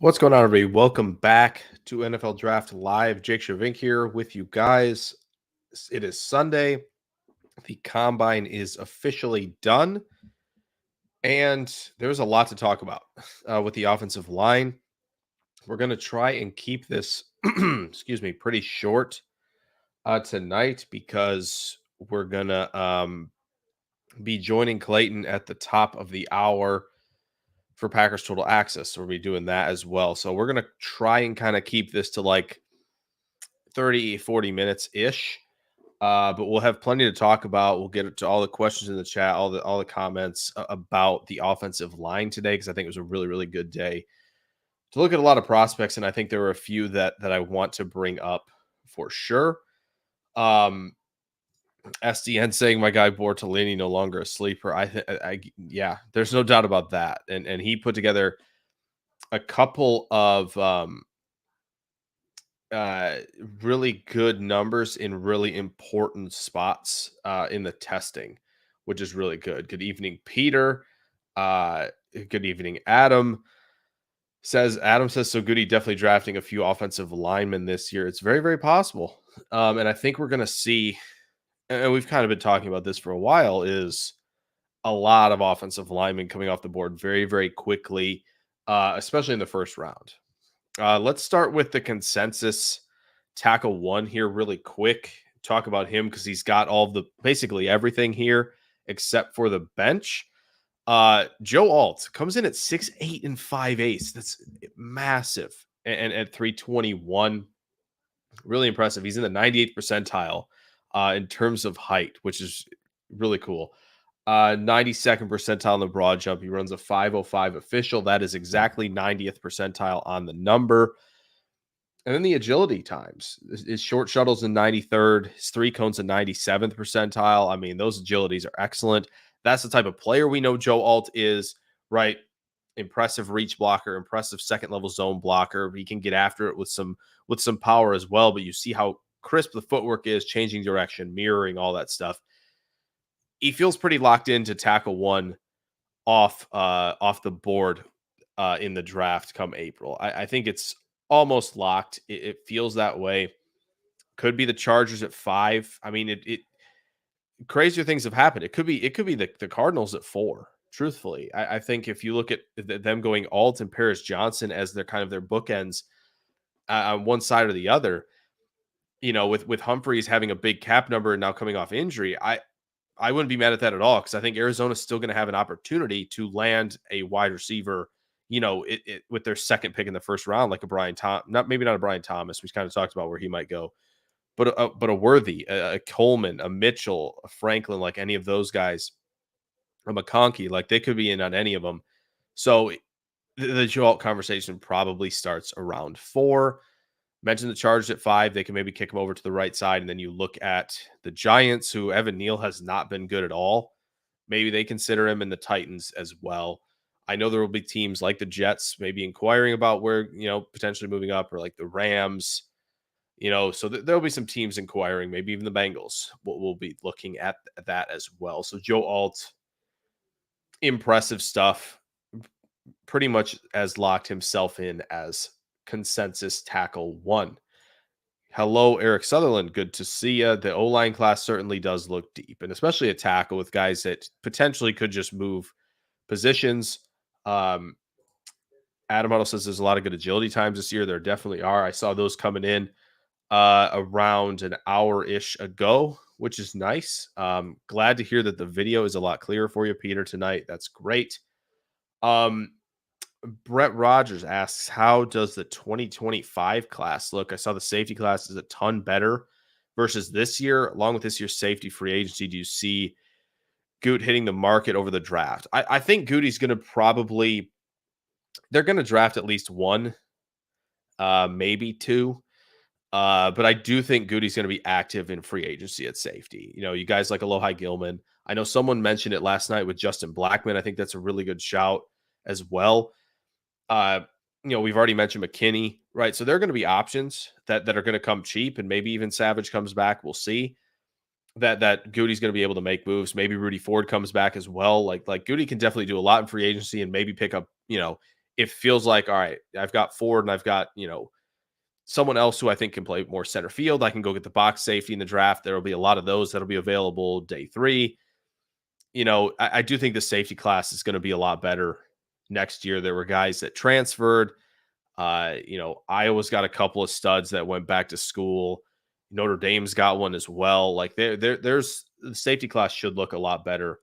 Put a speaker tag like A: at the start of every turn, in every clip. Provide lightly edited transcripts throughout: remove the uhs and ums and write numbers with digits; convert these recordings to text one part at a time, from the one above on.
A: What's going on, everybody? Welcome back to NFL Draft Live. Jake Shavink here with you guys. It is Sunday. The combine is officially done, and there's a lot to talk about with the offensive line. We're going to try and keep this, excuse me, pretty short tonight because we're going to be joining Clayton at the top of the hour for Packers Total Access. So we'll be doing that as well. So we're going to try and kind of keep this to like 30, 40 minutes ish. But we'll have plenty to talk about. We'll get to all the questions in the chat, all the comments about the offensive line today, because I think it was a really, really good day to look at a lot of prospects. And I think there were a few that I want to bring up for sure. SDN saying my guy Bortolini no longer a sleeper. Yeah, there's no doubt about that. And he put together a couple of really good numbers in really important spots in the testing, which is really good. Good evening, Peter. Good evening, Adam. Adam says so. Goody definitely drafting a few offensive linemen this year. It's very, very possible. And I think we're going to see, and we've kind of been talking about this for a while, is a lot of offensive linemen coming off the board very, very quickly, especially in the first round. Let's start with the consensus tackle one here really quick. Talk about him because he's got basically everything here except for the bench. Joe Alt comes in at 6'8" and 5'8". That's massive. And at 321, really impressive. He's in the 98th percentile in terms of height, which is really cool. 92nd percentile in the broad jump. He runs a 505 official. That is exactly 90th percentile on the number. And then the agility times. His short shuttles in 93rd, his three cones in 97th percentile. I mean, those agilities are excellent. That's the type of player we know Joe Alt is, right? Impressive reach blocker, impressive second level zone blocker. He can get after it with some power as well. But you see how crisp the footwork is, changing direction, mirroring, all that stuff. He feels pretty locked into tackle one off the board in the draft come April. I think it's almost locked. It feels that way. Could be the Chargers at 5. I mean, it crazier things have happened. It could be the Cardinals at 4. Truthfully, I think if you look at them going Alt and Paris Johnson as their kind of their bookends on one side or the other, with Humphreys having a big cap number and now coming off injury, I wouldn't be mad at that at all, because I think Arizona's still going to have an opportunity to land a wide receiver, with their second pick in the first round, like a Brian Thomas, maybe not a Brian Thomas. We kind of talked about where he might go, but a Worthy, a Coleman, a Mitchell, a Franklin, like any of those guys, a McConkey, like they could be in on any of them. So the Joe Alt conversation probably starts around 4. Mention the Chargers at 5. They can maybe kick him over to the right side. And then you look at the Giants, who Evan Neal has not been good at all. Maybe they consider him, in the Titans as well. I know there will be teams like the Jets maybe inquiring about where, potentially moving up, or like the Rams, so there'll be some teams inquiring, maybe even the Bengals will be looking at that as well. So Joe Alt, impressive stuff. Pretty much as locked himself in as consensus tackle 1. Hello, Eric Sutherland. Good to see you. The O-line class certainly does look deep, and especially a tackle with guys that potentially could just move positions. Adam Huddle says there's a lot of good agility times this year. There definitely are. I saw those coming in around an hour-ish ago, which is nice. Glad to hear that the video is a lot clearer for you, Peter, tonight. That's great. Brett Rogers asks, how does the 2025 class look? I saw the safety class is a ton better versus this year. Along with this year's safety free agency, do you see Goot hitting the market over the draft? I think Gooty's going to they're going to draft at least 1, maybe 2. But I do think Gooty's going to be active in free agency at safety. You guys like Alohi Gilman. I know someone mentioned it last night with Justin Blackman. I think that's a really good shout as well. We've already mentioned McKinney, right? So there are going to be options that are going to come cheap, and maybe even Savage comes back. We'll see. That Goody's going to be able to make moves. Maybe Rudy Ford comes back as well. Like Goody can definitely do a lot in free agency and maybe pick up, it feels like, all right, I've got Ford and I've got, someone else who I think can play more center field. I can go get the box safety in the draft. There will be a lot of those that'll be available day 3. I do think the safety class is going to be a lot better next year. There were guys that transferred. Iowa's got a couple of studs that went back to school. Notre Dame's got one as well. Like there's the safety class should look a lot better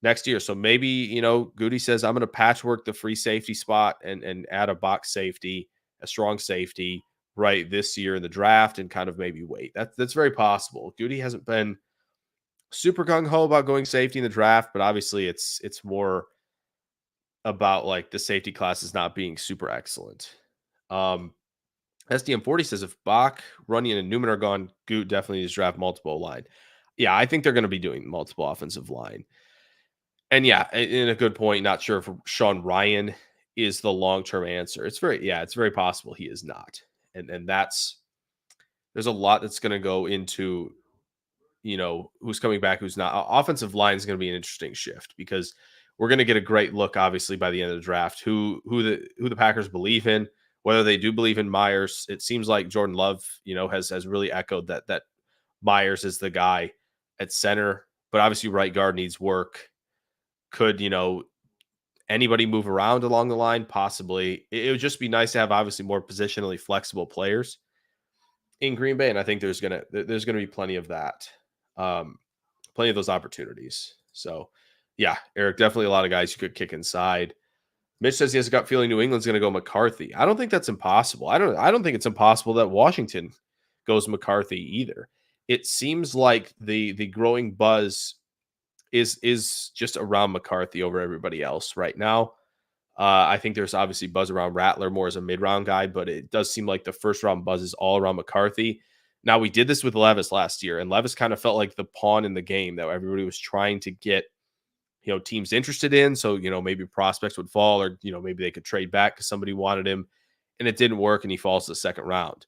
A: next year. So maybe, Goody says, I'm going to patchwork the free safety spot and add a box safety, a strong safety right this year in the draft and kind of maybe wait. That's very possible. Goody hasn't been super gung ho about going safety in the draft, but obviously it's more about like the safety classes not being super excellent. SDM 40 says if Bach, Runyon, and Newman are gone, Goot definitely needs to draft multiple line. Yeah, I think they're going to be doing multiple offensive line. And yeah, in a good point, not sure if Sean Ryan is the long-term answer. It's very possible he is not. And there's a lot that's going to go into, who's coming back, who's not. Offensive line is going to be an interesting shift because we're going to get a great look, obviously, by the end of the draft, who the Packers believe in, whether they do believe in Myers. It seems like Jordan Love, has really echoed that Myers is the guy at center, but obviously right guard needs work. Could, anybody move around along the line? Possibly. It would just be nice to have obviously more positionally flexible players in Green Bay, and I think there's gonna be plenty of that, plenty of those opportunities. So, yeah, Eric, definitely a lot of guys you could kick inside. Mitch says he has a gut feeling New England's going to go McCarthy. I don't think that's impossible. I don't think it's impossible that Washington goes McCarthy either. It seems like the growing buzz is just around McCarthy over everybody else right now. I think there's obviously buzz around Rattler more as a mid-round guy, but it does seem like the first-round buzz is all around McCarthy. Now, we did this with Levis last year, and Levis kind of felt like the pawn in the game that everybody was trying to get, teams interested in. So, maybe prospects would fall or, maybe they could trade back because somebody wanted him, and it didn't work, and he falls to the second round.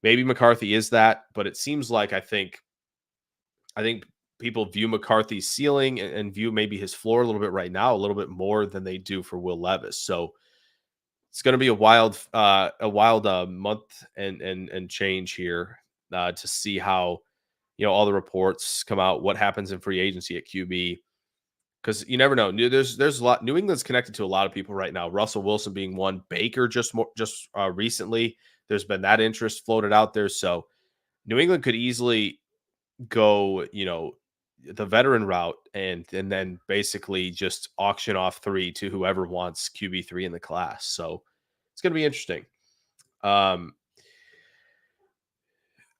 A: Maybe McCarthy is that, but it seems like I think people view McCarthy's ceiling and view maybe his floor a little bit right now, a little bit more than they do for Will Levis. So it's going to be a wild month and change here to see how, all the reports come out, what happens in free agency at QB, because you never know. There's a lot. New England's connected to a lot of people right now. Russell Wilson being one, Baker just recently. There's been that interest floated out there. So New England could easily go, the veteran route and then basically just auction off 3 to whoever wants QB3 in the class. So it's going to be interesting.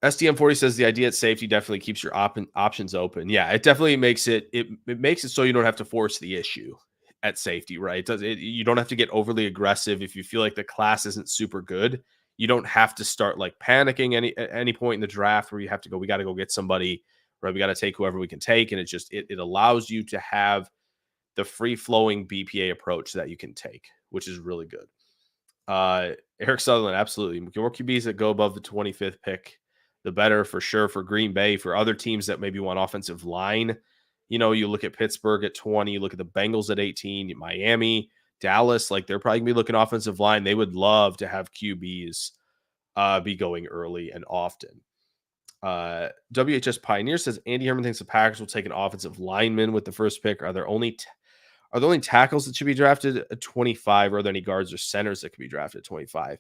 A: SDM 40 says the idea at safety definitely keeps your options open. Yeah, it definitely makes it makes it so you don't have to force the issue at safety, right? You don't have to get overly aggressive if you feel like the class isn't super good. You don't have to start like panicking at any point in the draft where you have to go, we got to go get somebody, right? We got to take whoever we can take. And it allows you to have the free flowing BPA approach that you can take, which is really good. Eric Sutherland, absolutely. More QBs that go above the 25th pick, the better for sure for Green Bay. For other teams that maybe want offensive line, you look at Pittsburgh at 20, you look at the Bengals at 18, Miami, Dallas, like they're probably going to be looking offensive line. They would love to have QBs be going early and often. WHS Pioneer says Andy Herman thinks the Packers will take an offensive lineman with the first pick. Are there only tackles that should be drafted at 25? Or are there any guards or centers that could be drafted at 25?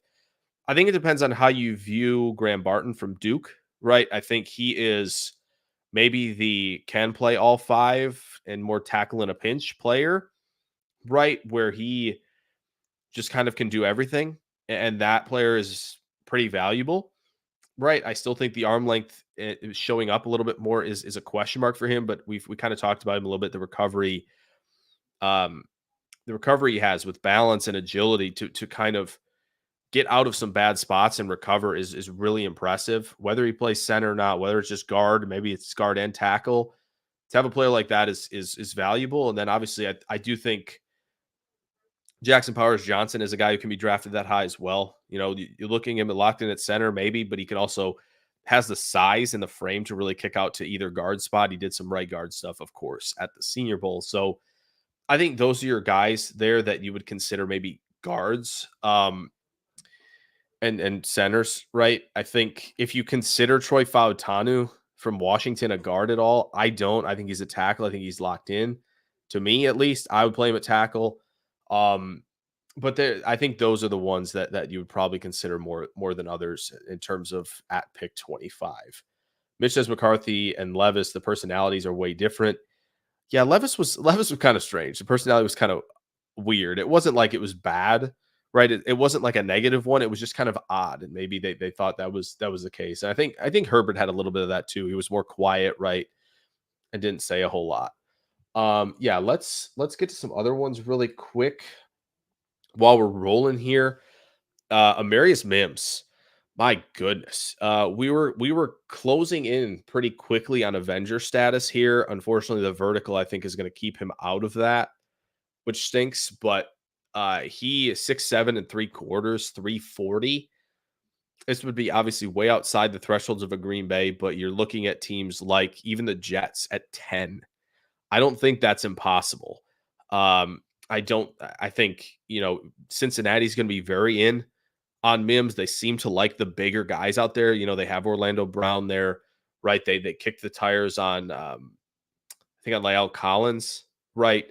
A: I think it depends on how you view Graham Barton from Duke, right? I think he is maybe the can play all 5 and more tackle in a pinch player, right? Where he just kind of can do everything. And that player is pretty valuable, right? I still think the arm length showing up a little bit more is a question mark for him, but we kind of talked about him a little bit, the recovery he has with balance and agility to kind of get out of some bad spots and recover is really impressive. Whether he plays center or not, whether it's just guard, maybe it's guard and tackle, to have a player like that is valuable. And then obviously I do think Jackson Powers Johnson is a guy who can be drafted that high as well. You're looking at him locked in at center maybe, but he can also has the size and the frame to really kick out to either guard spot. He did some right guard stuff, of course, at the Senior Bowl. So I think those are your guys there that you would consider maybe guards. And centers, right? I think if you consider Troy Fautanu from Washington a guard at all, I don't. I think he's a tackle. I think he's locked in. To me, at least, I would play him at tackle. Um, but I think those are the ones that you would probably consider more than others in terms of at pick 25. Mitch says McCarthy and Levis, the personalities are way different. Yeah, Levis was kind of strange. The personality was kind of weird. It wasn't like it was bad, right? It wasn't like a negative one. It was just kind of odd, and maybe they thought that was the case. And I think Herbert had a little bit of that too. He was more quiet, right, and didn't say a whole lot. Yeah, let's get to some other ones really quick while we're rolling here. Amarius Mims. My goodness. We were closing in pretty quickly on Avenger status here. Unfortunately, the vertical I think is going to keep him out of that, which stinks. But he is 6'7 3/4, 340. This would be obviously way outside the thresholds of a Green Bay, but you're looking at teams like even the Jets at 10. I don't think that's impossible. I don't. I think Cincinnati's going to be very in on Mims. They seem to like the bigger guys out there. They have Orlando Brown there, right? They kicked the tires on I think on La'el Collins, right?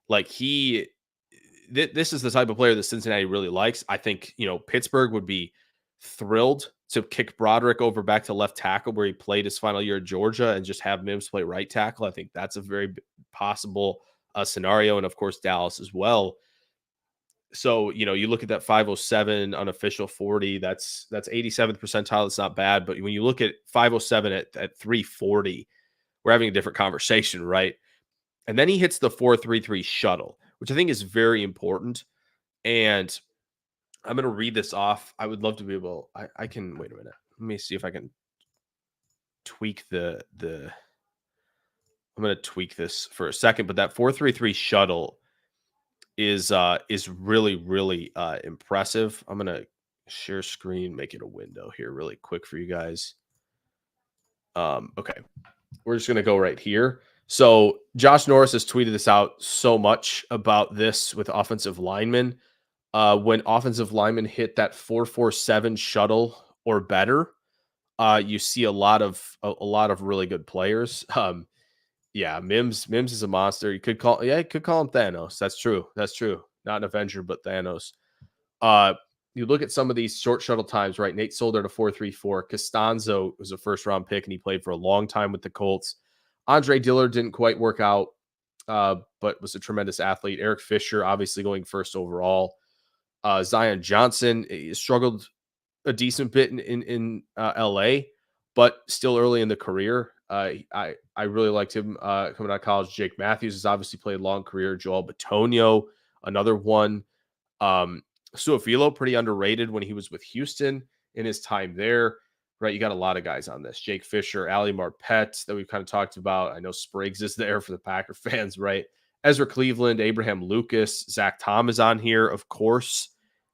A: Like this is the type of player that Cincinnati really likes. I think, Pittsburgh would be thrilled to kick Broderick over back to left tackle where he played his final year at Georgia and just have Mims play right tackle. I think that's a very possible scenario. And of course, Dallas as well. So, you look at that 507 unofficial 40, that's 87th percentile. It's not bad. But when you look at 507 at 340, we're having a different conversation, right? And then he hits the 4.33 shuttle, which I think is very important. And I'm going to read this off. I would love to be able, I can, wait a minute. Let me see if I can tweak I'm going to tweak this for a second, but that 4.33 shuttle is really, really impressive. I'm going to share screen, make it a window here really quick for you guys. Okay. We're just going to go right here. So Josh Norris has tweeted this out so much about this with offensive linemen. When offensive linemen hit that 4.47 shuttle or better, you see a lot of really good players. Yeah, Mims is a monster. You could call him Thanos. That's true. Not an Avenger, but Thanos. You look at some of these short shuttle times, right? Nate Solder to 4.34. Costanzo was a first round pick, and he played for a long time with the Colts. Andre Dillard didn't quite work out, but was a tremendous athlete. Eric Fisher, obviously going first overall. Zion Johnson struggled a decent bit in LA, but still early in the career. I really liked him coming out of college. Jake Matthews has obviously played a long career. Joel Bitonio, another one. Suafilo, pretty underrated when he was with Houston in his time there, right? You got a lot of guys on this. Jake Fisher, Ali Marpet that we've kind of talked about. I know Spriggs is there for the Packer fans, right? Ezra Cleveland, Abraham Lucas, Zach Tom is on here, of course,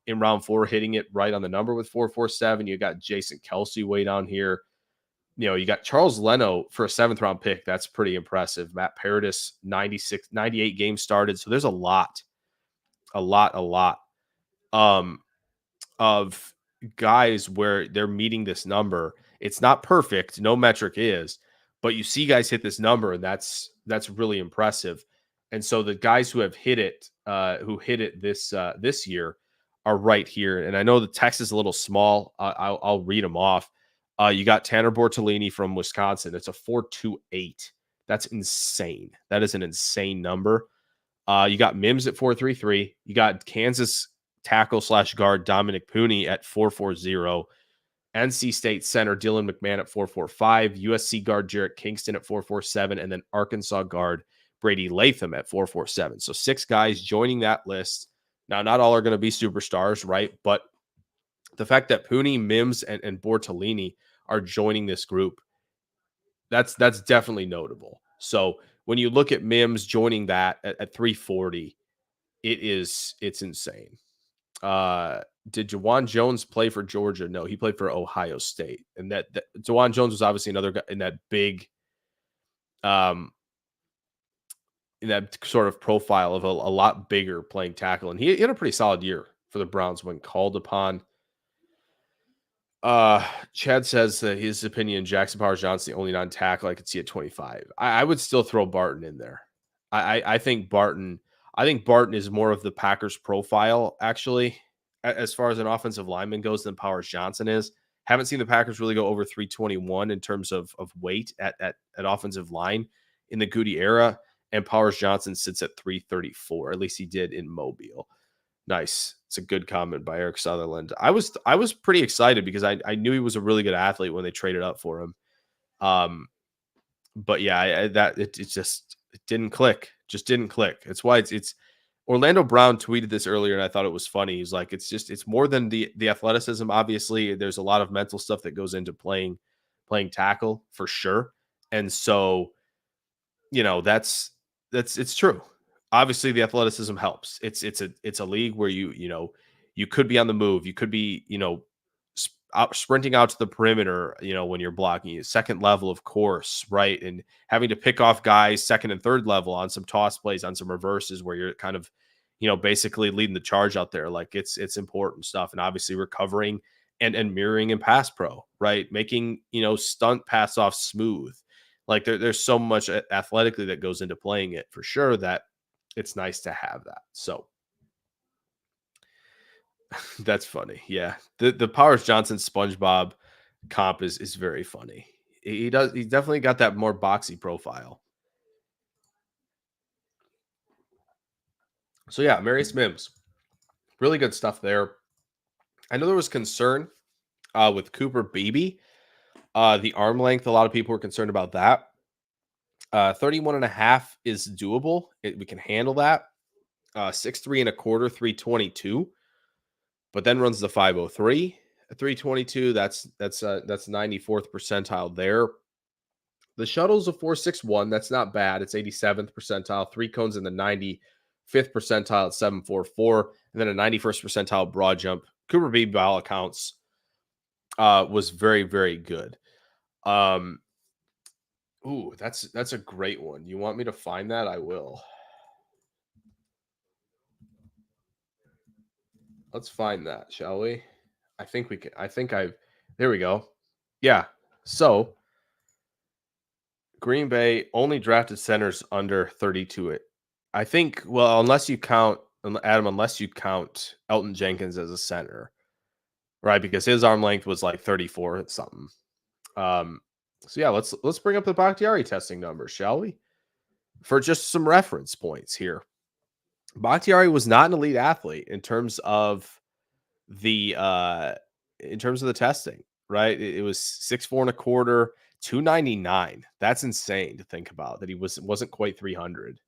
A: in round 4, hitting it right on the number with 4.47. You got Jason Kelsey way down here. You got Charles Leno for a 7th round pick. That's pretty impressive. Matt Paradis, 98 games started. So there's a lot of guys where they're meeting this number. It's not perfect. No metric is, but you see guys hit this number, and that's really impressive. And so the guys who have hit it, this year, are right here. And I know the text is a little small. I'll read them off. You got Tanner Bortolini from Wisconsin. It's a 4.28. That's insane. That is an insane number. You got Mims at 4.33. You got Kansas tackle / guard Dominic Puny at 4.40. NC State center Dylan McMahon at 4.45. USC guard Jarrett Kingston at 4.47. And then Arkansas guard Brady Latham at 4.47. So 6 guys joining that list. Now, not all are going to be superstars, right? But the fact that Puny, Mims, and Bortolini are joining this group, that's definitely notable. So when you look at Mims joining that at 340, it's insane. Did Jawan Jones play for Georgia? No, he played for Ohio State. And that Jawan Jones was obviously another guy in that big, in that sort of profile of a lot bigger playing tackle. And he had a pretty solid year for the Browns when called upon. Chad says that his opinion, Jackson Powers Johnson, the only non-tackle I could see at 25. I would still throw Barton in there. I think Barton. I think Barton is more of the Packers profile, actually, as far as an offensive lineman goes, than Powers Johnson is. Haven't seen the Packers really go over 321 in terms of weight at offensive line in the Goody era, and Powers Johnson sits at 334. At least he did in Mobile. Nice. It's a good comment by Eric Sutherland. I was pretty excited because I knew he was a really good athlete when they traded up for him. But yeah, it just it didn't click. Just didn't click. It's why it's Orlando Brown tweeted this earlier and I thought it was funny. He's like, it's more than the athleticism. Obviously, there's a lot of mental stuff that goes into playing tackle for sure. And so, that's it's true. Obviously, the athleticism helps. It's a league where you could be on the move. You could be sprinting out to the perimeter. When you're blocking, second level, of course, right, and having to pick off guys second and third level on some toss plays, on some reverses where you're kind of basically leading the charge out there. Like it's important stuff, and obviously recovering and mirroring in pass pro, right, making stunt pass off smooth. Like there's so much athletically that goes into playing it for sure that it's nice to have that. So that's funny. Yeah. The Powers Johnson SpongeBob comp is very funny. He definitely got that more boxy profile. So yeah, Amarius Mims. Really good stuff there. I know there was concern with Cooper Beebe. The arm length, a lot of people were concerned about that. 31 and a half is doable. We can handle that. 6'3" and a quarter, 322, but then runs the 503 at 322. That's 94th percentile there. The shuttle's a 461. That's not bad. It's 87th percentile. Three cones in the 95th percentile at 744, and then a 91st percentile broad jump. Cooper Beebe, by all accounts, was very, very good. Ooh, that's a great one. You want me to find that? I will. Let's find that, shall we? I think we can. There we go. Yeah. So Green Bay only drafted centers under 32. I think, well, unless you count Adam, unless you count Elton Jenkins as a center, right? Because his arm length was like 34 something. So yeah, let's bring up the Bakhtiari testing numbers, shall we? For just some reference points here. Bakhtiari was not an elite athlete in terms of the testing, right? It was 6'4" and a quarter, 299. That's insane to think about, that he wasn't quite 300.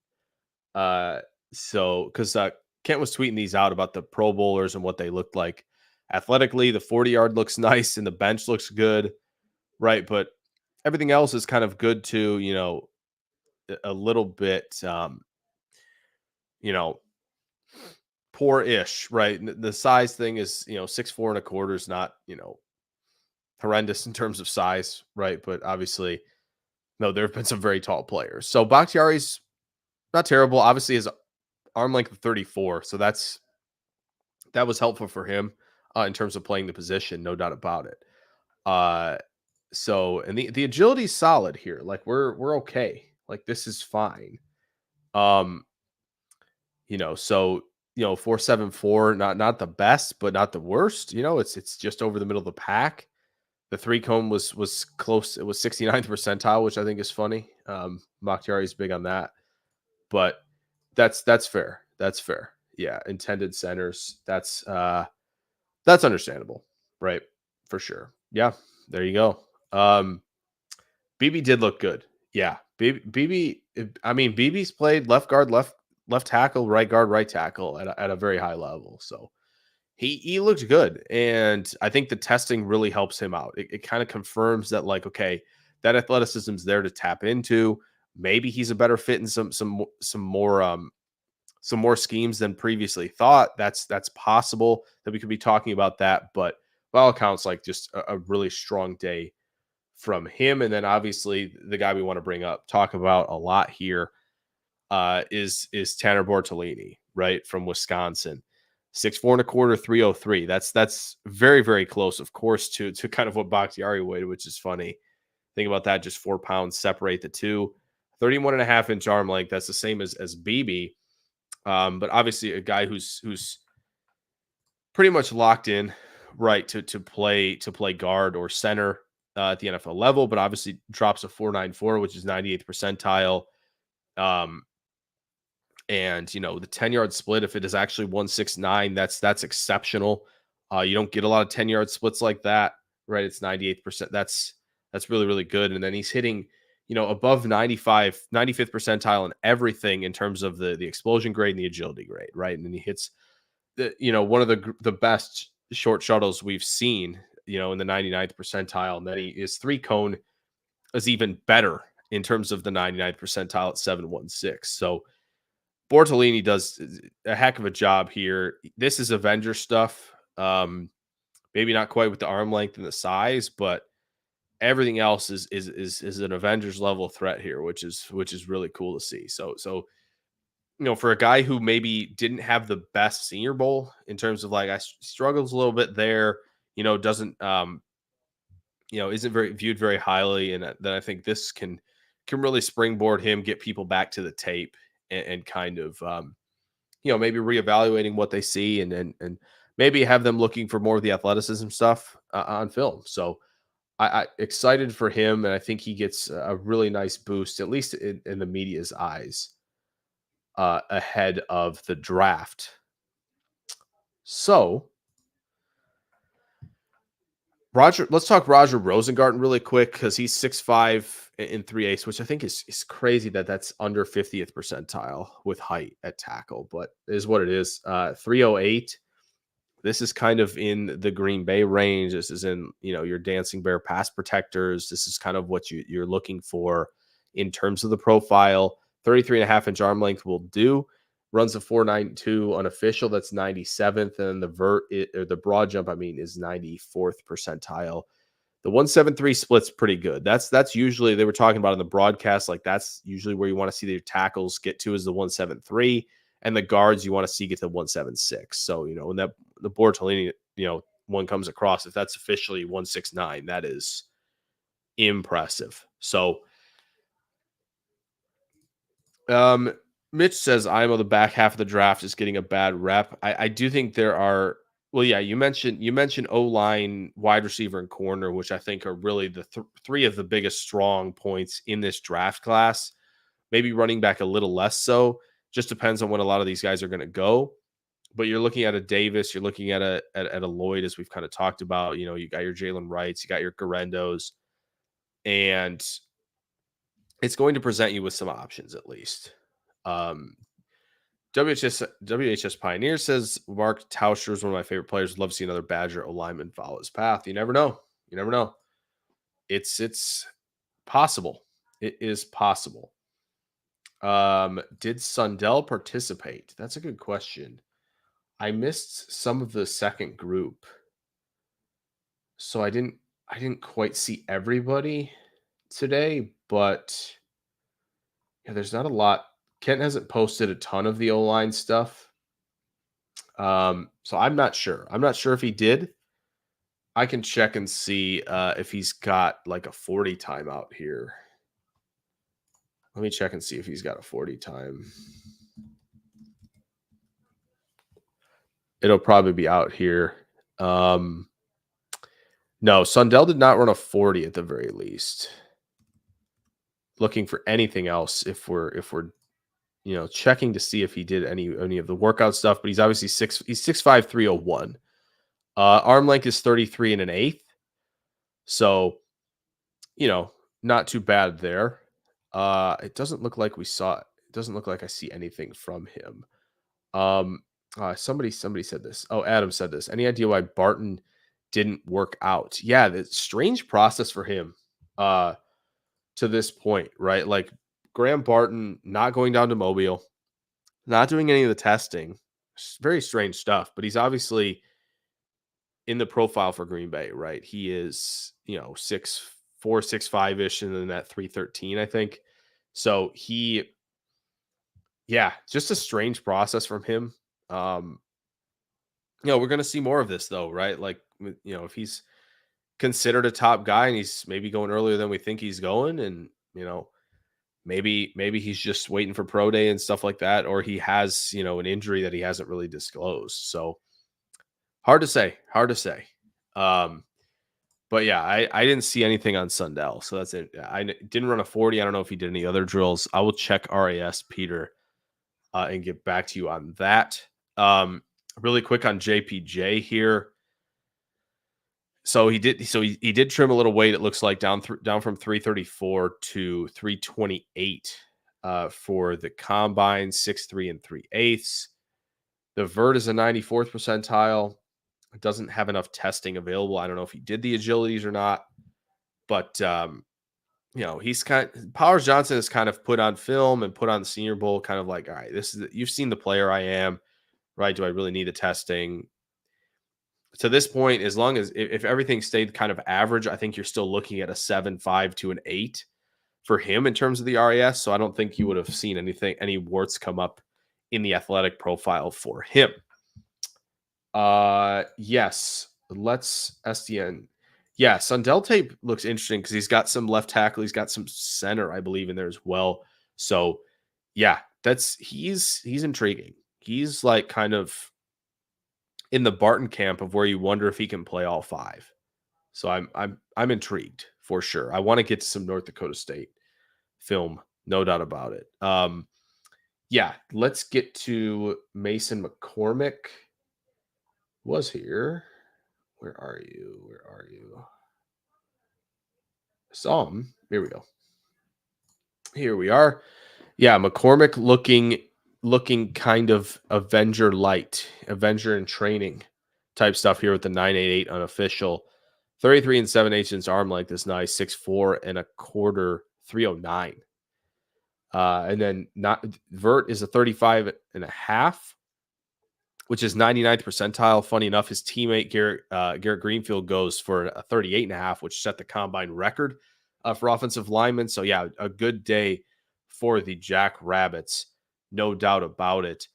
A: So because Kent was tweeting these out about the Pro Bowlers and what they looked like athletically. The 40-yard looks nice and the bench looks good, right? But everything else is kind of good too, a little bit poor-ish, right? The size thing is, 6'4" and a quarter is not, horrendous in terms of size, right? But obviously, no, there have been some very tall players. So Bakhtiari's not terrible. Obviously, his arm length of 34, so that was helpful for him in terms of playing the position, no doubt about it. So and the agility's solid here. Like we're okay. Like this is fine. So 4.74, not the best, but not the worst. It's just over the middle of the pack. The three cone was close. It was 69th percentile, which I think is funny. Bakhtiari is big on that, but that's fair. That's fair. Yeah, intended centers. That's understandable, right? For sure. Yeah, there you go. Beebe did look good. Yeah, Beebe. I mean, Beebe's played left guard, left tackle, right guard, right tackle at a very high level. So he looked good, and I think the testing really helps him out. It kind of confirms that, like, okay, that athleticism's there to tap into. Maybe he's a better fit in some more schemes than previously thought. That's possible that we could be talking about that, but by all accounts, like just a really strong day from him. And then obviously the guy we want to talk about a lot here is Tanner Bortolini, right, from Wisconsin. 6'4" and a quarter, 303. That's very, very close, of course, to kind of what Bakhtiari weighed, which is funny. Think about that, just 4 pounds separate the two. 31 and a half inch arm length. That's the same as Beebe. But obviously a guy who's pretty much locked in, right, to play guard or center at the NFL level, but obviously drops a 4.94, which is 98th percentile. Um, and the 10-yard split, if it is actually 169, that's exceptional. You don't get a lot of 10-yard splits like that, right? It's 98th percent. That's really, really good. And then he's hitting, above 95th percentile in everything in terms of the explosion grade and the agility grade, right? And then he hits one of the best short shuttles we've seen, in the 99th percentile. And then his 3-cone is even better in terms of the 99th percentile at 716. So Bortolini does a heck of a job here. This is Avenger stuff. Maybe not quite with the arm length and the size, but everything else is an Avengers level threat here, which is really cool to see. So for a guy who maybe didn't have the best Senior Bowl in terms of like I struggles a little bit there, doesn't isn't very viewed very highly, and then I think this can really springboard him, get people back to the tape, and kind of maybe reevaluating what they see, and maybe have them looking for more of the athleticism stuff on film. So I excited for him, and I think he gets a really nice boost, at least in the media's eyes, ahead of the draft. So let's talk Roger Rosengarten really quick, because he's 6'5" and 3/8, which I think is crazy that's under 50th percentile with height at tackle, but it is what it is. 308. This is kind of in the Green Bay range. This is in, your dancing bear pass protectors. This is kind of what you're looking for in terms of the profile. 33 and a half inch arm length will do. Runs a 4.92 unofficial. That's 97th. And the broad jump, is 94th percentile. The 173 split's pretty good. That's usually, they were talking about in the broadcast, like that's usually where you want to see your tackles get to, is the 173, and the guards you want to see get to 176. So, when the Bortolini, one comes across, if that's officially 169, that is impressive. So, Mitch says I'm on the back half of the draft is getting a bad rep. I do think there are. Well, yeah, you mentioned O-line, wide receiver, and corner, which I think are really the three of the biggest strong points in this draft class. Maybe running back a little less so. Just depends on when a lot of these guys are going to go. But you're looking at a Davis, you're looking at a Lloyd, as we've kind of talked about. You got your Jalen Wrights, you got your Garendos, and it's going to present you with some options at least. WHS Pioneer says Mark Tauscher is one of my favorite players. Love to see another Badger O lineman follow his path. You never know. It's possible. It is possible. Did Sundell participate? That's a good question. I missed some of the second group, so I didn't quite see everybody today, but yeah, there's not a lot. Kent hasn't posted a ton of the O-line stuff. So I'm not sure. I'm not sure if he did. I can check and see if he's got like a 40 time out here. Let me check and see if he's got a 40 time. It'll probably be out here. No, Sundell did not run a 40 at the very least. Looking for anything else if we're checking to see if he did any of the workout stuff, but he's obviously 6'5", 301. Arm length is 33 and an eighth. So, not too bad there. It doesn't look like we saw it. It doesn't look like I see anything from him. Somebody said this. Oh, Adam said this. Any idea why Barton didn't work out? Yeah, the strange process for him to this point, right? Like Graham Barton not going down to Mobile, not doing any of the testing. Very strange stuff, but he's obviously in the profile for Green Bay, right? He is, 6'4", 6'5" and then that 313, I think. So just a strange process from him. We're going to see more of this though, right? Like, if he's considered a top guy and he's maybe going earlier than we think he's going, and maybe he's just waiting for pro day and stuff like that, or he has an injury that he hasn't really disclosed. So hard to say, hard to say. Um, but yeah, I didn't see anything on Sundell, so that's it. Didn't run a 40. I don't know if he did any other drills. I will check RAS Peter and get back to you on that. Really quick on JPJ here. So he did trim a little weight. It looks like down from 334 to 328 for the combine, 6'3 and 3/8. The vert is a 94th percentile. It doesn't have enough testing available. I don't know if he did the agilities or not, but he's Powers Johnson is kind of put on film and put on the Senior Bowl, kind of like, all right, you've seen the player I am, right? Do I really need the testing? To this point, as long as if everything stayed kind of average, I think you're still looking at a 7.5 to an 8 for him in terms of the RAS. So I don't think you would have seen any warts come up in the athletic profile for him. Yes, let's SDN. Yeah, Sundell tape looks interesting because he's got some left tackle, he's got some center, I believe, in there as well. So yeah, he's intriguing. He's like kind of in the Barton camp of where you wonder if he can play all five. So I'm intrigued for sure. I want to get to some North Dakota State film, no doubt about it. Yeah, let's get to Mason McCormick. Was here. Where are you? Where are you? I saw him. Here we go. Here we are. Yeah, McCormick looking kind of Avenger light, Avenger in training type stuff here with the 988 unofficial. 33 and 7/8 inch arm length is nice. 6'4 and a quarter, 309. And then not vert is a 35 and a half, which is 99th percentile. Funny enough, his teammate Garrett Greenfield goes for a 38 and a half, which set the combine record for offensive linemen. So yeah, a good day for the Jackrabbits, no doubt about it.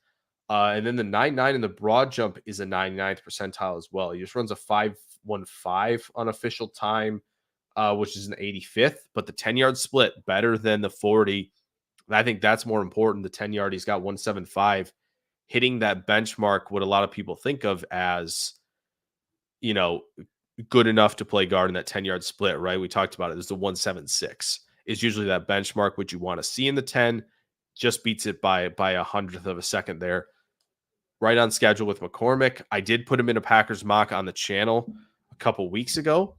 A: And then the 9.9 in the broad jump is a 99th percentile as well. He just runs a 5.15 unofficial time, which is an 85th, but the 10-yard split better than the 40. And I think that's more important. The 10-yard, he's got 175, hitting that benchmark, what a lot of people think of as, good enough to play guard in that 10-yard split, right? We talked about it. There's the 176 is usually that benchmark, which you want to see in the 10, just beats it by a hundredth of a second there. Right on schedule with McCormick. I did put him in a Packers mock on the channel a couple weeks ago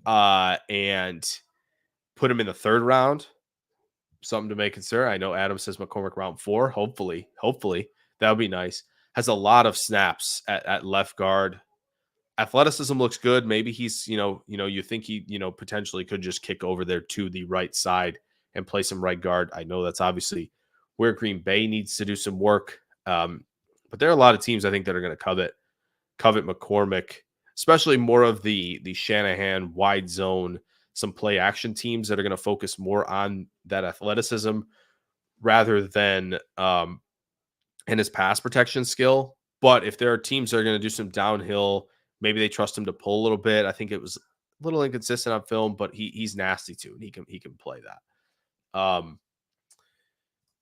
A: and put him in the 3rd round. Something to make consider. I know Adam says McCormick round 4. Hopefully that would be nice. Has a lot of snaps at left guard. Athleticism looks good. Maybe he's, you think he, potentially could just kick over there to the right side and play some right guard. I know that's obviously where Green Bay needs to do some work. But there are a lot of teams I think that are going to covet McCormick, especially more of the Shanahan wide zone, some play action teams that are going to focus more on that athleticism rather than and his pass protection skill. But if there are teams that are going to do some downhill, maybe they trust him to pull a little bit. I think it was a little inconsistent on film, but he's nasty too, and he can play that.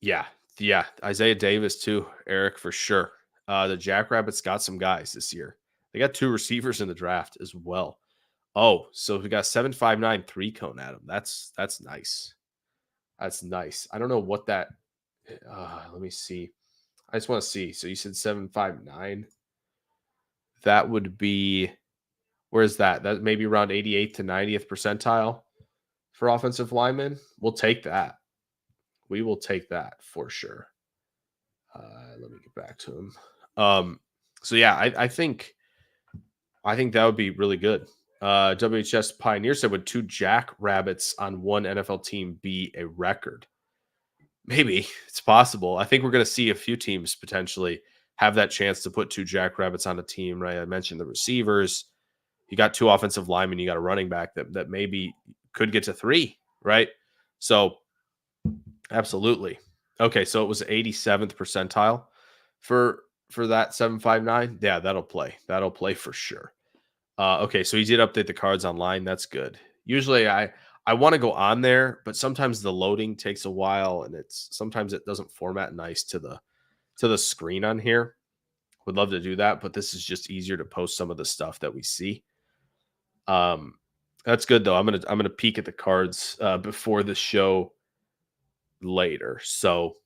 A: Yeah, Isaiah Davis too, Eric, for sure. The Jackrabbits got some guys this year. They got 2 receivers in the draft as well. Oh, so we got 7.59 3-cone at him. That's nice. That's nice. I don't know what that. Let me see. I just want to see. So you said 7.59. That would be. Where's that? That maybe around 88th to 90th percentile for offensive linemen. We'll take that. We will take that for sure. Let me get back to him. So yeah, I think that would be really good. WHS Pioneer said, would 2 Jackrabbits on one NFL team be a record? Maybe it's possible. I think we're going to see a few teams potentially have that chance to put 2 Jackrabbits on a team, right? I mentioned the receivers. You got 2 offensive linemen. You got a running back that maybe could get to 3, right? So absolutely. Okay, so it was 87th percentile for for that 759. Yeah, that'll play. That'll play for sure. Okay, so he did update the cards online. That's good. Usually I want to go on there, but sometimes the loading takes a while and sometimes it doesn't format nice to the screen on here. Would love to do that, but this is just easier to post some of the stuff that we see. Um that's good though. I'm gonna peek at the cards before the show later. So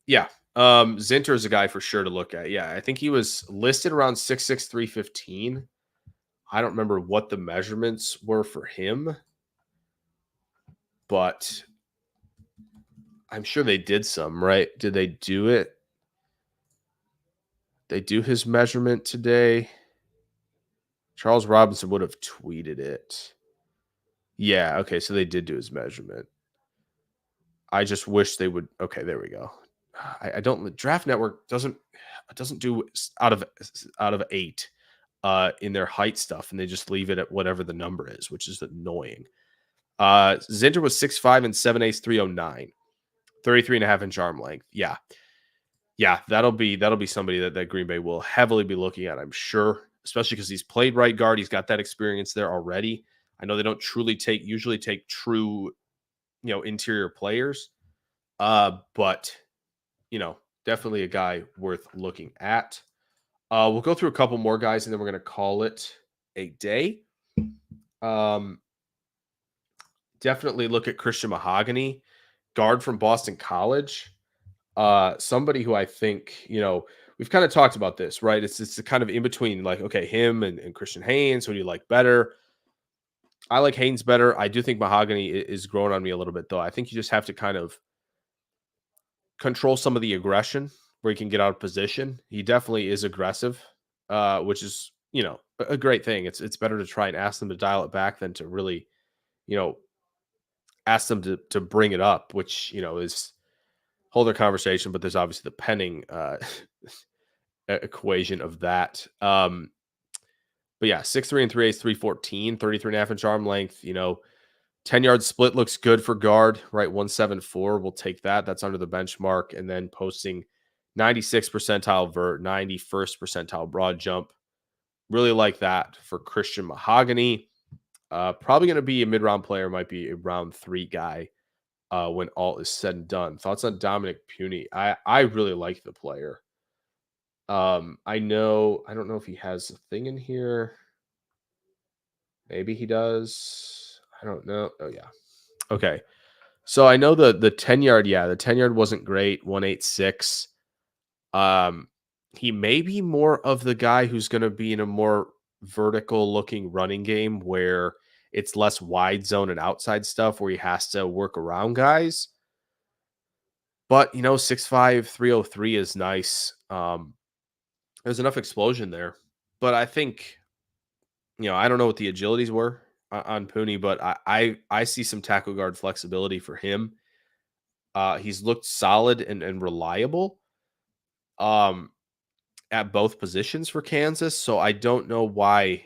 A: yeah. Zinter is a guy for sure to look at. Yeah, I think he was listed around 6'6", 315. I don't remember what the measurements were for him, but I'm sure they did some, right? Did they do it? They do his measurement today. Charles Robinson would have tweeted it. Yeah, okay, so they did do his measurement. I just wish they would. Okay, there we go. I don't. Draft Network doesn't do out of 8 in their height stuff, and they just leave it at whatever the number is, which is annoying. Zinter was 6'5" and 7/8", 309, 33.5-inch arm length. Yeah. Yeah, that'll be somebody that Green Bay will heavily be looking at, I'm sure, especially because he's played right guard. He's got that experience there already. I know they don't usually take true, interior players. But definitely a guy worth looking at. We'll go through a couple more guys and then we're gonna call it a day. Definitely look at Christian Mahogany, guard from Boston College. Somebody who I think, we've kind of talked about this, right? It's kind of in between, like, okay, him and Christian Haynes. Who do you like better? I like Haynes better. I do think Mahogany is growing on me a little bit, though. I think you just have to kind of control some of the aggression where he can get out of position. He definitely is aggressive, which is, a great thing. It's better to try and ask them to dial it back than to really, you know, ask them to bring it up, which, is whole other conversation, but there's obviously the penning equation of that. But yeah, 6'3" and 3/8", 314, 33.5-inch arm length, 10-yard split looks good for guard, right? 174. We'll take that. That's under the benchmark. And then posting 96th percentile vert, 91st percentile broad jump. Really like that for Christian Mahogany. Probably going to be a mid-round player, might be a round 3 guy when all is said and done. Thoughts on Dominic Puny? I really like the player. I don't know if he has a thing in here. Maybe he does. I don't know. Oh yeah. Okay. So I know the 10-yard, the 10-yard wasn't great, 186. He may be more of the guy who's going to be in a more vertical looking running game where it's less wide zone and outside stuff where he has to work around guys. But, 6'5", 303 is nice. There's enough explosion there. But I think, I don't know what the agilities were on Puny, but I see some tackle guard flexibility for him. He's looked solid and reliable at both positions for Kansas. So I don't know why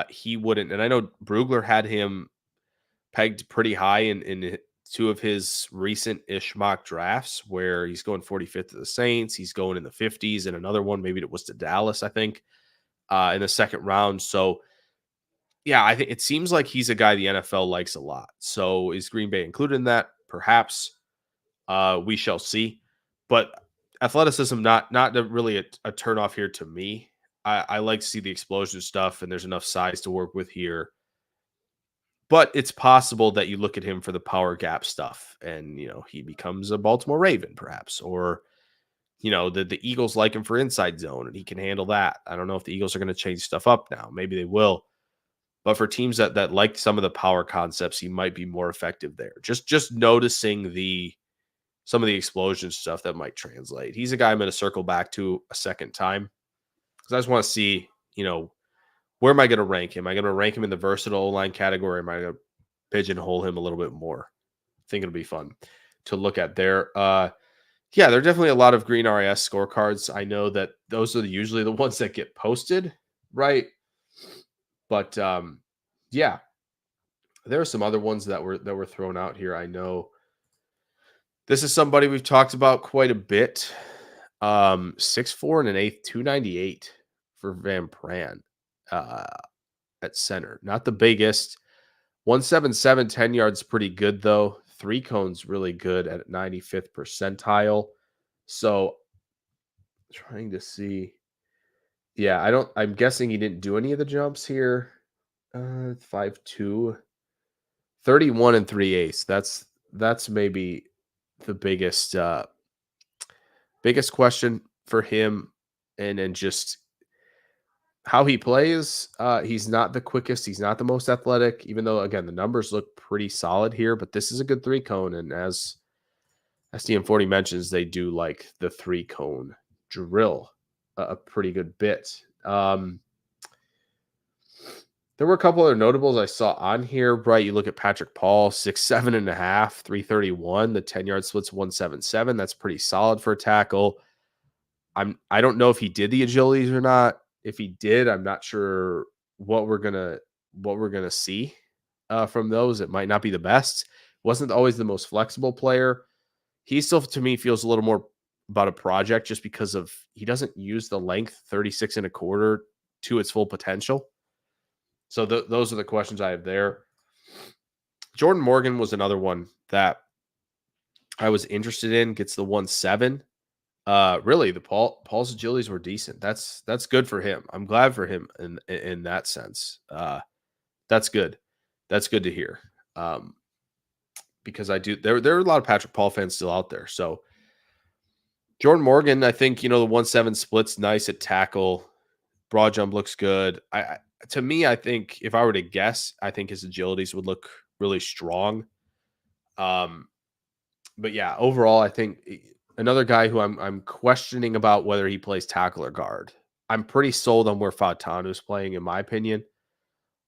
A: he wouldn't. And I know Brugler had him pegged pretty high in 2 of his recent-ish mock drafts where he's going 45th to the Saints. He's going in the 50s in another one. Maybe it was to Dallas, I think, in the second round. So, yeah, I think it seems like he's a guy the NFL likes a lot. So is Green Bay included in that? Perhaps. We shall see. But athleticism, not really a turnoff here to me. I like to see the explosion stuff, and there's enough size to work with here. But it's possible that you look at him for the power gap stuff and, he becomes a Baltimore Raven perhaps, or, the Eagles like him for inside zone and he can handle that. I don't know if the Eagles are going to change stuff up now. Maybe they will. But for teams that like some of the power concepts, he might be more effective there. Just noticing some of the explosion stuff that might translate. He's a guy I'm going to circle back to a second time because I just want to see, where am I going to rank him? Am I going to rank him in the versatile O-line category? Am I going to pigeonhole him a little bit more? I think it'll be fun to look at there. Yeah, there are definitely a lot of green RAS scorecards. I know that those are usually the ones that get posted, right? But yeah, there are some other ones that were thrown out here. I know this is somebody we've talked about quite a bit. 6'4" and an eighth, 298 for Van Pran at center. Not the biggest. 177, 10 yards, pretty good though. Three cones really good at 95th percentile. So trying to see. Yeah, I'm guessing he didn't do any of the jumps here. 5'2", 31 and 3/8. That's maybe the biggest question for him, and just how he plays. He's not the quickest, he's not the most athletic, even though again the numbers look pretty solid here, but this is a good three cone, and as SDM40 mentions, they do like the three cone drill a pretty good bit. There were a couple other notables I saw on here. Right, you look at Patrick Paul, 6'7.5", 331. The 10-yard split's 177. That's pretty solid for a tackle. I don't know if he did the agilities or not. If he did, I'm not sure what we're gonna see from those. It might not be the best. Wasn't always the most flexible player. He still, to me, feels a little more about a project just because of he doesn't use the length 36 and a quarter to its full potential. So those are the questions I have there. Jordan Morgan was another one that I was interested in. Gets the 1.7. Really, the Paul's agilities were decent. That's good for him. I'm glad for him in that sense. That's good. That's good to hear. Because there are a lot of Patrick Paul fans still out there. So Jordan Morgan, I think, the 1.7 splits nice at tackle. Broad jump looks good. To me, I think if I were to guess, I think his agilities would look really strong. But yeah, overall, I think another guy who I'm questioning about whether he plays tackle or guard. I'm pretty sold on where Fautanu's playing, in my opinion.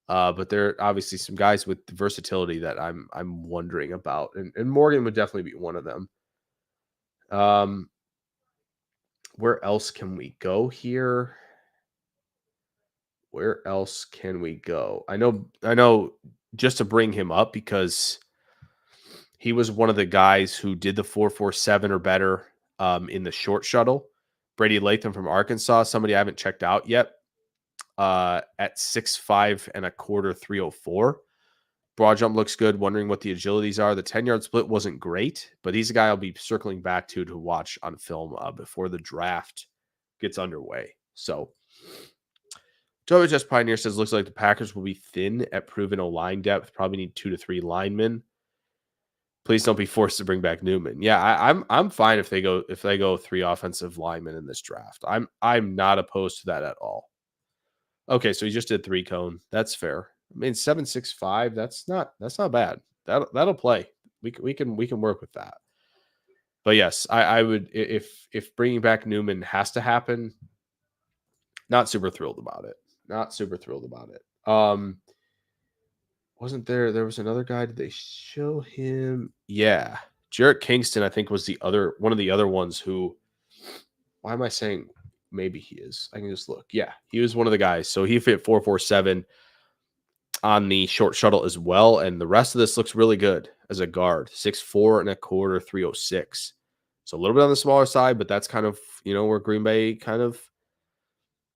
A: But there are obviously some guys with versatility that I'm wondering about, and Morgan would definitely be one of them. Where else can we go here? Where else can we go? I know just to bring him up because he was one of the guys who did the 4.47 or better in the short shuttle. Brady Latham from Arkansas, somebody I haven't checked out yet, at 6'5 and a quarter, 304. Broad jump looks good. Wondering what the agilities are. The 10-yard split wasn't great, but he's a guy I'll be circling back to watch on film before the draft gets underway. So WHS Pioneer says, looks like the Packers will be thin at proven O-line depth. Probably need 2 to 3 linemen. Please don't be forced to bring back Newman. Yeah, I'm fine if they go 3 offensive linemen in this draft. I'm not opposed to that at all. Okay, so he just did 3 cone. That's fair. I mean, 7.65. That's not bad. That'll play. We can work with that. But yes, I would, if bringing back Newman has to happen. Not super thrilled about it. Wasn't there was another guy? Did they show him? Yeah. Jarrett Kingston, I think, was one of the other ones who, why am I saying maybe he is? I can just look. Yeah, he was one of the guys. So he fit 4.47 on the short shuttle as well. And the rest of this looks really good as a guard. 6'4 and a quarter, 306. So a little bit on the smaller side, but that's kind of, where Green Bay kind of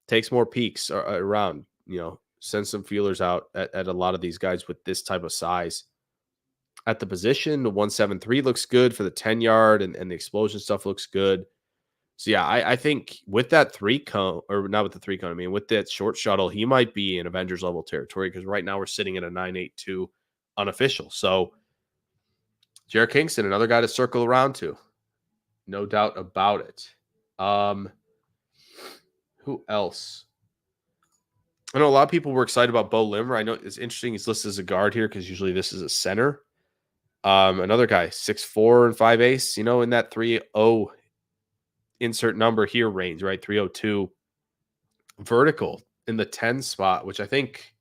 A: takes more peaks around, send some feelers out at a lot of these guys with this type of size. At the position, the 173 looks good for the 10-yard, and the explosion stuff looks good. So yeah, I think with that 3 cone, or not with the 3 cone, I mean with that short shuttle, he might be in Avengers level territory, because right now we're sitting at a 9.82 unofficial. So Jarrett Kingston, another guy to circle around to, no doubt about it. Who else? I know a lot of people were excited about Bo Limmer. I know it's interesting he's listed as a guard here, because usually this is a center. Another guy, 6'4 and 5/8, in that 3.0 insert number here range, right? 302 vertical in the 10 spot, which I think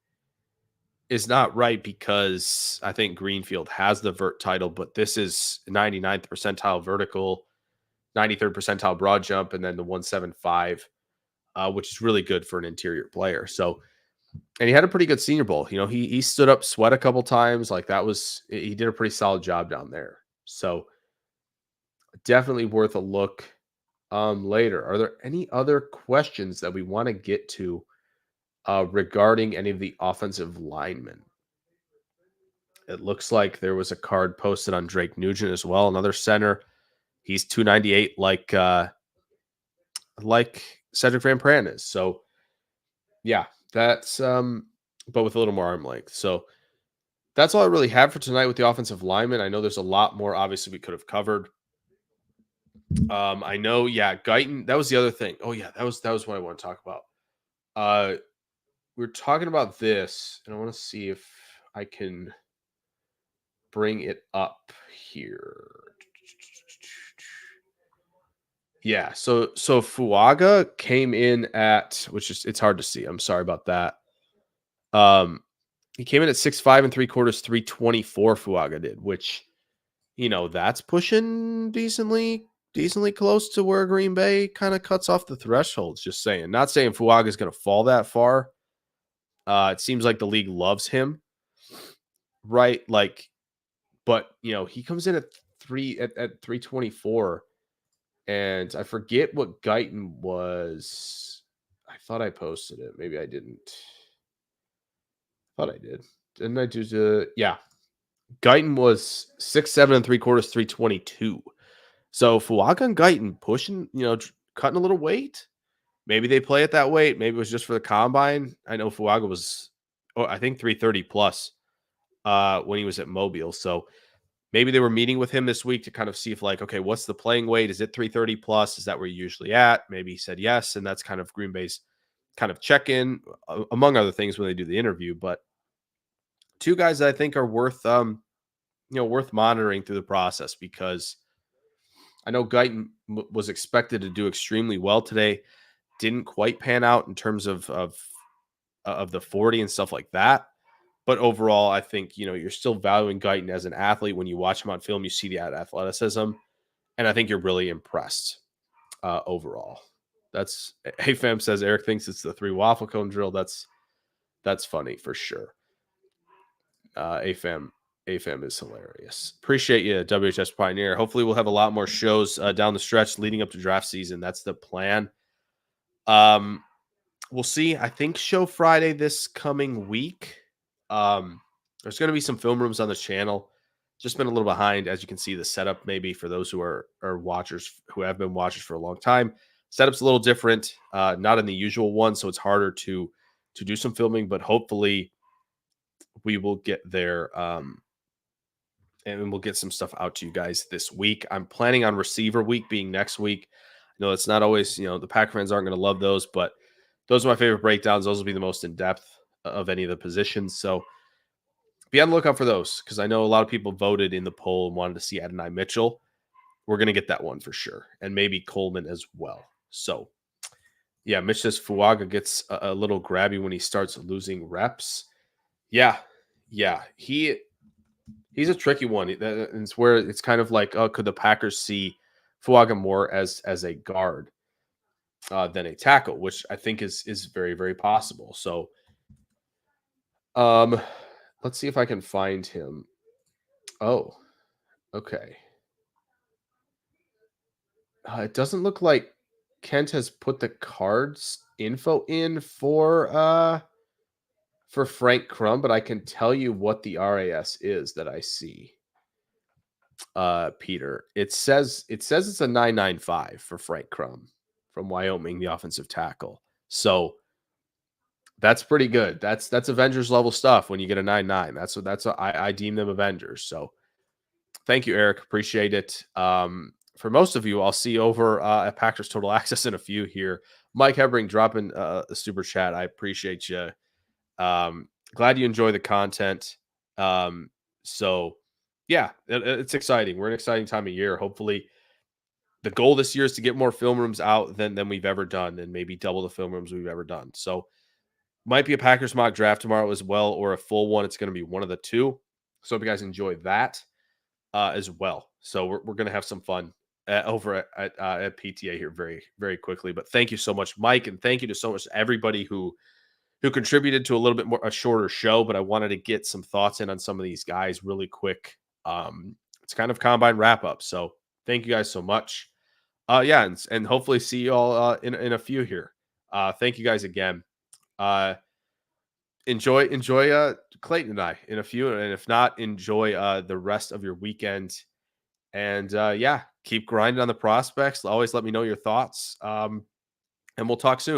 A: is not right, because I think Greenfield has the vert title, but this is 99th percentile vertical, 93rd percentile broad jump, and then the 175, which is really good for an interior player. So, and he had a pretty good Senior Bowl. He stood up, sweat a couple times. Like he did a pretty solid job down there. So definitely worth a look later. Are there any other questions that we want to get to regarding any of the offensive linemen? It looks like there was a card posted on Drake Nugent as well, another center. He's 298 like Cedric Van Pran is. So yeah, that's but with a little more arm length. So that's all I really have for tonight with the offensive linemen. I know there's a lot more obviously we could have covered. I know, yeah, Guyton, that was the other thing. Oh yeah, that was what I want to talk about. We're talking about this, and I want to see if I can bring it up here. Yeah, so Fuaga came in at, which is, it's hard to see. I'm sorry about that. He came in at 6'5" and 3/4, 324. Fuaga did, which, that's pushing decently close to where Green Bay kind of cuts off the thresholds. Just saying, not saying Fuaga is going to fall that far. It seems like the league loves him, right? Like, but he comes in at 324. And I forget what Guyton was. I thought I posted it. Maybe I didn't. Thought I did. Didn't I do the? Yeah. Guyton was 6'7" and 3/4, 322. So Fuaga and Guyton pushing, cutting a little weight. Maybe they play it that weight. Maybe it was just for the combine. I know Fuaga was, I think 330 plus when he was at Mobile. So maybe they were meeting with him this week to kind of see if, like, okay, what's the playing weight? Is it 330 plus? Is that where you're usually at? Maybe he said yes. And that's kind of Green Bay's kind of check in, among other things, when they do the interview. But two guys that I think are worth monitoring through the process, because I know Guyton was expected to do extremely well today. Didn't quite pan out in terms of the 40 and stuff like that. But overall, I think, you're still valuing Guyton as an athlete. When you watch him on film, you see the athleticism. And I think you're really impressed overall. That's AFAM says Eric thinks it's the 3 waffle cone drill. That's funny for sure. AFAM is hilarious. Appreciate you, WHS Pioneer. Hopefully we'll have a lot more shows down the stretch leading up to draft season. That's the plan. We'll see. I think show Friday this coming week. There's going to be some film rooms on the channel. Just been a little behind, as you can see, the setup maybe for those who are watchers, who have been watchers for a long time. Setup's a little different, not in the usual one, so it's harder to do some filming, but hopefully we will get there, and we'll get some stuff out to you guys this week. I'm planning on receiver week being next week. I know it's not always, the Pack fans aren't going to love those, but those are my favorite breakdowns. Those will be the most in depth of any of the positions. So be on the lookout for those, because I know a lot of people voted in the poll and wanted to see Adonai Mitchell. We're going to get that one for sure. And maybe Coleman as well. So, yeah, Mitch says Fuaga gets a little grabby when he starts losing reps. Yeah. He's a tricky one. It's where it's kind of like, could the Packers see Fuaga more as a guard than a tackle, which I think is very, very possible. So, let's see if I can find him. Oh, okay. It doesn't look like Kent has put the cards info in for Frank Crumb, but I can tell you what the RAS is that I see. Peter, it says it's a 995 for Frank Crumb from Wyoming, the offensive tackle. So that's pretty good. That's Avengers level stuff when you get a 9.9. That's I deem them Avengers. So thank you, Eric. Appreciate it. For most of you, I'll see you over at Packers Total Access in a few here. Mike Hebring dropping a super chat. I appreciate you. Glad you enjoy the content. So yeah, it's exciting. We're in an exciting time of year. Hopefully the goal this year is to get more film rooms out than we've ever done, and maybe double the film rooms we've ever done. So might be a Packers mock draft tomorrow as well, or a full one. It's going to be one of the two. So hope you guys enjoy that as well. So we're going to have some fun over at PTA here very, very quickly. But thank you so much, Mike, and thank you to so much everybody who contributed to a little bit more a shorter show. But I wanted to get some thoughts in on some of these guys really quick. It's kind of combine wrap up. So thank you guys so much. Yeah, and hopefully see you all in a few here. Thank you guys again. Uh, enjoy Clayton and I in a few, and if not, enjoy the rest of your weekend. And yeah, keep grinding on the prospects. Always let me know your thoughts. And we'll talk soon.